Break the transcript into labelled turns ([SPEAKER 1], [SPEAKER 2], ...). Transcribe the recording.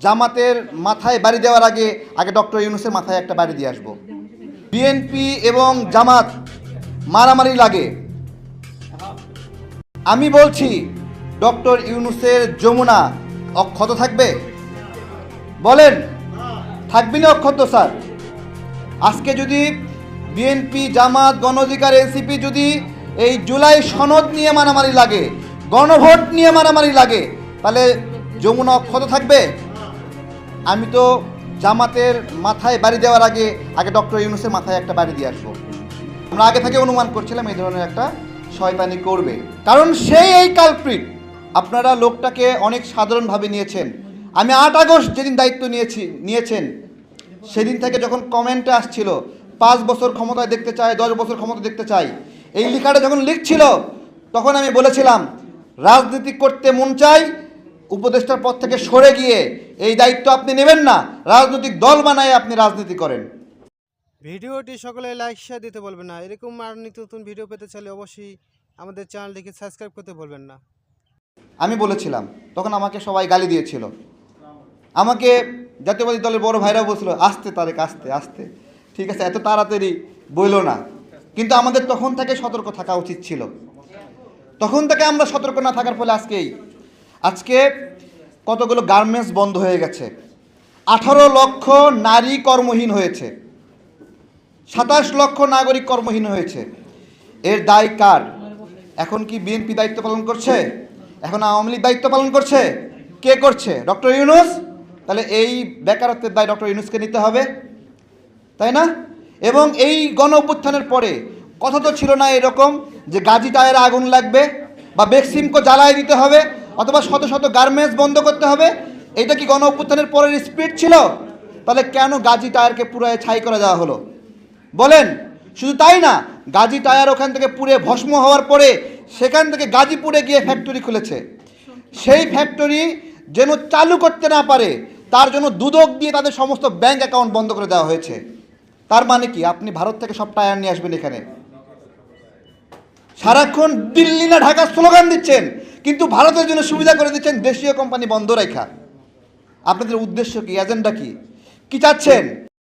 [SPEAKER 1] জামাতের মাথায় বাড়ি দেওয়ার আগে আগে ডক্টর ইউনূসের মাথায় একটা বাড়ি দিয়ে আসবো। বিএনপি এবং জামাত মারামারি লাগে, আমি বলছি ডক্টর ইউনূসের যমুনা অক্ষত থাকবে? বলেন, থাকবে না অক্ষত? স্যার, আজকে যদি বিএনপি, জামাত, গণ অধিকার, এনসিপি যদি এই জুলাই সনদ নিয়ে মারামারি লাগে, গণভোট নিয়ে মারামারি লাগে, তাহলে যমুনা অক্ষত থাকবে? আমি তো জামাতের মাথায় বাড়ি দেওয়ার আগে আগে ডক্টর ইউনূসের মাথায় একটা বাড়ি দিয়ে আসবো। আমরা আগে থেকে অনুমান করছিলাম এই ধরনের একটা শয়তানি করবে, কারণ সেই এই কালপ্রিট। আপনারা লোকটাকে অনেক সাধারণভাবে নিয়েছেন। আমি 8 আগস্ট যেদিন দায়িত্ব নিয়েছেন সেদিন থেকে যখন কমেন্টে আসছিল 5 বছর ক্ষমতায় দেখতে চাই, 10 বছর ক্ষমতা দেখতে চাই, এই লেখাটা যখন লিখছিল তখন আমি বলেছিলাম রাজনীতি করতে মন চাই, উপদেষ্টার পদ থেকে সরে গিয়ে এই দায়িত্ব আপনি নেবেন না, রাজনৈতিক দল বানায় আপনি রাজনীতি করেন।
[SPEAKER 2] ভিডিওটি সকলে লাইক শেয়ার দিতে বলবেন না। এরকম আর নিত্য নতুন ভিডিও পেতে চাইলে অবশ্যই আমাদের চ্যানেলটিকে সাবস্ক্রাইব করতে বলবেন না।
[SPEAKER 1] আমি বলেছিলাম, তখন আমাকে সবাই গালি দিয়েছিল, আমাকে জাতীয়বাদী দলের বড় ভাইরাও বলছিল আস্তে তারেক, আস্তে আস্তে, ঠিক আছে, এত তাড়াতাড়ি বইলো না। কিন্তু আমাদের তখন থেকে সতর্ক থাকা উচিত ছিল। তখন থেকে আমরা সতর্ক না থাকার ফলে আজকে কতগুলো গার্মেন্টস বন্ধ হয়ে গেছে, 18 লক্ষ নারী কর্মহীন হয়েছে, 27 লক্ষ নাগরিক কর্মহীন হয়েছে। এর দায় কার? এখন কি বিএনপি দায়িত্ব পালন করছে? এখন আওয়ামী লীগ দায়িত্ব পালন করছে? কে করছে? ডক্টর ইউনূস। তাহলে এই বেকারত্বের দায় ডক্টর ইউনূসকে নিতে হবে, তাই না? এবং এই গণ অভ্যুত্থানের পরে কথা তো ছিল না এরকম যে গাজী টায়ারে আগুন লাগবে বা বেক্সিমকো জ্বালায় দিতে হবে অথবা শত শত গার্মেন্টস বন্ধ করতে হবে। এটা কি গণ অভ্যুত্থানের পরের স্পিড ছিল? তাহলে কেন গাজী টায়ারকে পুরায় ছাই করে দেওয়া হলো বলেন? শুধু তাই না, গাজী টায়ার ওখান থেকে পুড়ে ভস্ম হওয়ার পরে সেখান থেকে গাজীপুরে গিয়ে ফ্যাক্টরি খুলেছে। সেই ফ্যাক্টরি যেন চালু করতে না পারে তার জন্য দুদক দিয়ে তাদের সমস্ত ব্যাংক অ্যাকাউন্ট বন্ধ করে দেওয়া হয়েছে। তার মানে কি আপনি ভারত থেকে সব টায়ার নিয়ে আসবেন এখানে? সারাক্ষণ দিল্লি না ঢাকা স্লোগান দিচ্ছেন, কিন্তু ভারতের জন্য সুবিধা করে দিচ্ছেন দেশীয় কোম্পানি বন্ধ রাখা। আপনাদের উদ্দেশ্য কি? এজেন্ডা কি? কি চাচ্ছেন?